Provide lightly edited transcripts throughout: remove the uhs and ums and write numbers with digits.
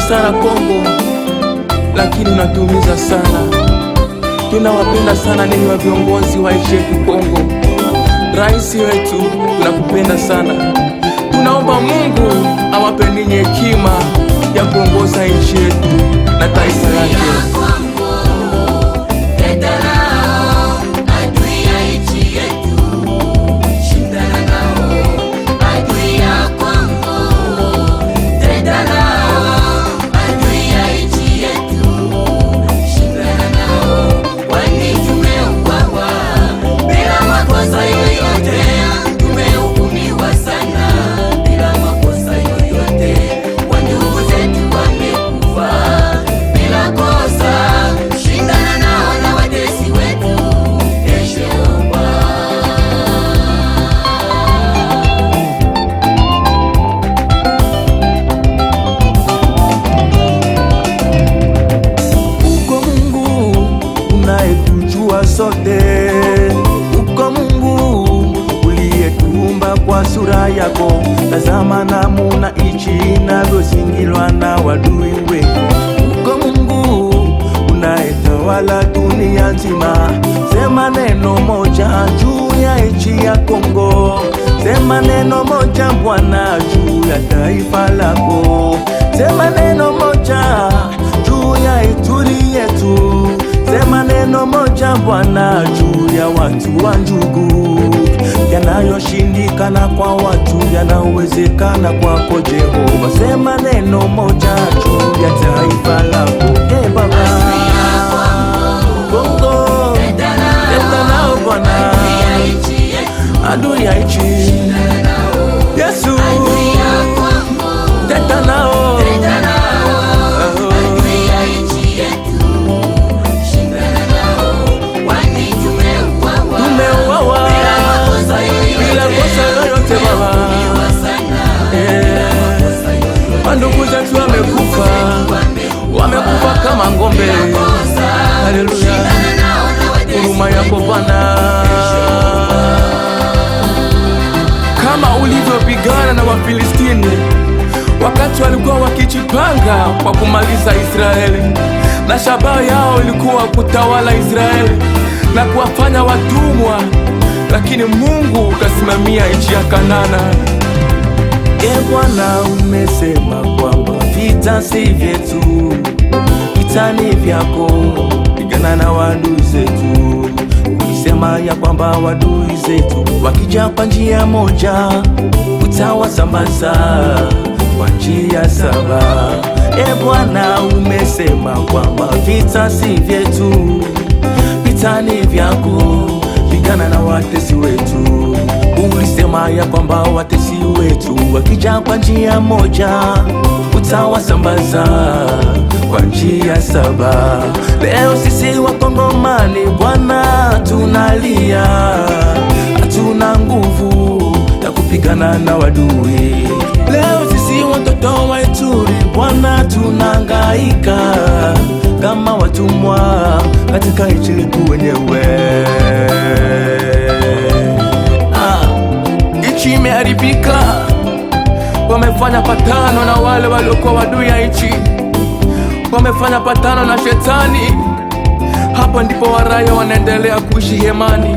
sana Kongo, lakini unatuumiza sana. Tunawapenda sana ninyi wa viongozi wa nchi yetu Kongo. Rais wetu tunakupenda sana. Tunaomba Mungu awape ninyi hekima ya kuongoza nchi yetu na taifa lake. Sote uko Mungu uliyetuumba kwa sura yako. Tazama namuna nchi inavyozingirwa na wadui wetu. Uko Mungu unayetawala dunia nzima. Sema neno moja juu ya nchi ya Kongo. Sema neno moja Bwana juu ya taifa lako. Sema neno moja juu ya Ituri yetu. Sema neno moja Bwana juu ya watu wa njugu. Yanayoshindikana kwa watu yanawezekana kwako Jehova. Sema neno moja juu ya taifa lako. Baba Kongo, teta nao Bwana, adui ya nchi Yesu, teta nao. Ndugu zetu wamekufa kama ngombe. Haleluya, huruma yako Bwana. Kama ulivyopigana na Wafilistini wakati walikuwa wakijipanga kwa kumaliza Israeli, na shabaha yao ilikuwa kutawala Israeli na kuwafanya watumwa, lakini Mungu ukasimamia nchi ya Kanana. Bwana, umesema kwamba vita si vyetu, vita ni vyako. Pigana na wadui zetu. Ulisema ya kwamba wadui zetu wakija kwa njia moja utawasambaza kwa njia saba. Bwana, umesema kwamba vita si vyetu, vita ni vyako. Pigana na watesi wetu. Ulisema ya kwamba watesi wetu wakija kwa njia moja utawasambaza kwa njia saba. Leo sisi Wakongomani Bwana tunalia, hatuna nguvu ya kupigana na wadui. Leo sisi watoto wa Ituri Bwana tunahangaika kama watumwa katika nchi yetu wenyewe. Nchi imeharibika. Wamefanya patano na wale waliokuwa wadui ya nchi, wamefanya patano na shetani. Hapa ndipo waraia wanaendelea kuishi hemani,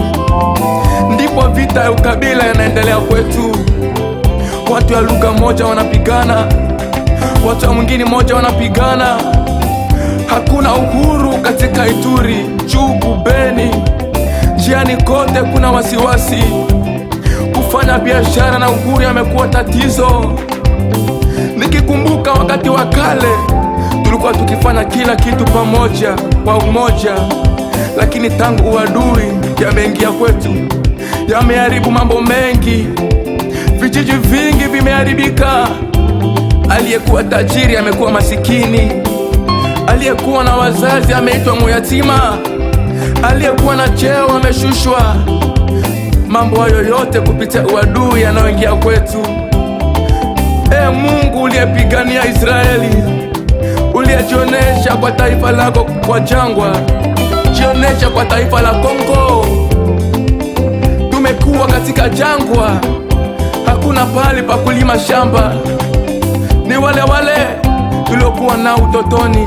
ndipo vita ya ukabila yanaendelea kwetu. Watu ya lugha moja wanapigana, watu wa mwingine moja wanapigana. Hakuna uhuru katika Ituri, Jugu, Beni, njiani kote kuna wasiwasi. Kufanya biashara na uhuru yamekuwa tatizo. Nikikumbuka wakati wa kale tulikuwa tukifanya kila kitu pamoja kwa umoja, lakini tangu uadui yameingia kwetu, yameharibu mambo mengi. Vijiji vingi vimeharibika. Aliyekuwa tajiri amekuwa masikini, aliyekuwa na wazazi ameitwa muyatima, aliyekuwa na cheo ameshushwa. Mambo hayo yote kupitia uadui yanayoingia kwetu. Mungu uliyepigania Israeli, uliyejionesha kwa taifa lako kwa jangwa, jionesha kwa taifa la Kongo. Tumekuwa katika jangwa, hakuna pali pa kulima shamba. Ni wale wale tuliokuwa nao utotoni,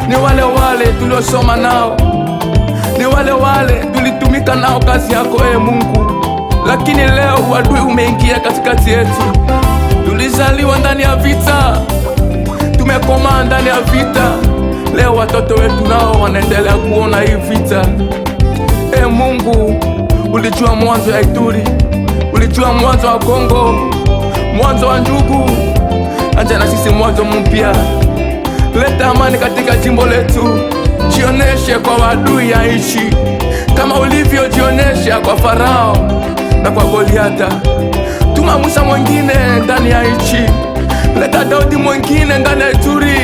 ni wale wale tuliosoma nao, ni wale wale tulitumika nao kazi yako Mungu. Lakini leo uadui umeingia katikati yetu. Tulizaliwa ndani ya vita, tumekomaa ndani ya vita. Leo watoto wetu nao wanaendelea kuona hii vita. Mungu, ulijua mwanzo ya Ituri, ulijua mwanzo wa Kongo, mwanzo wa njugu. Acha na sisi mwanzo mpya. Leta amani katika jimbo letu. Jioneshe kwa wadui ya nchi kama ulivyojionesha kwa Farao na kwa Goliata. Tuma Musa mwingine ndani ya nchi. Leta Daudi mwingine ndani ya Ituri,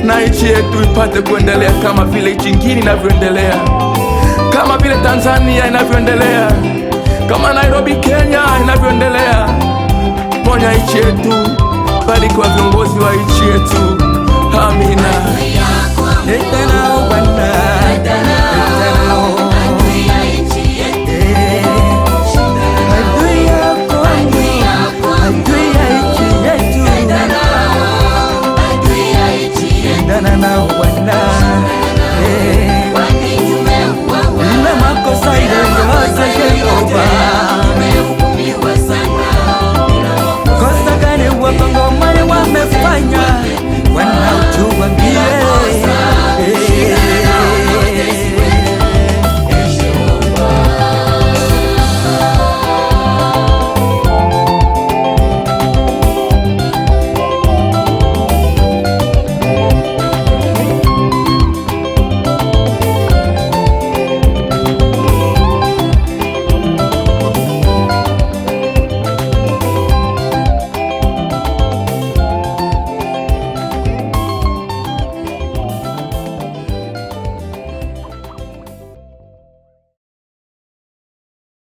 na nchi yetu ipate kuendelea kama vile nchi nyingine inavyoendelea, kama vile Tanzania inavyoendelea, kama Nairobi Kenya inavyoendelea. Ponya nchi yetu, bariki viongozi wa nchi yetu. Amina.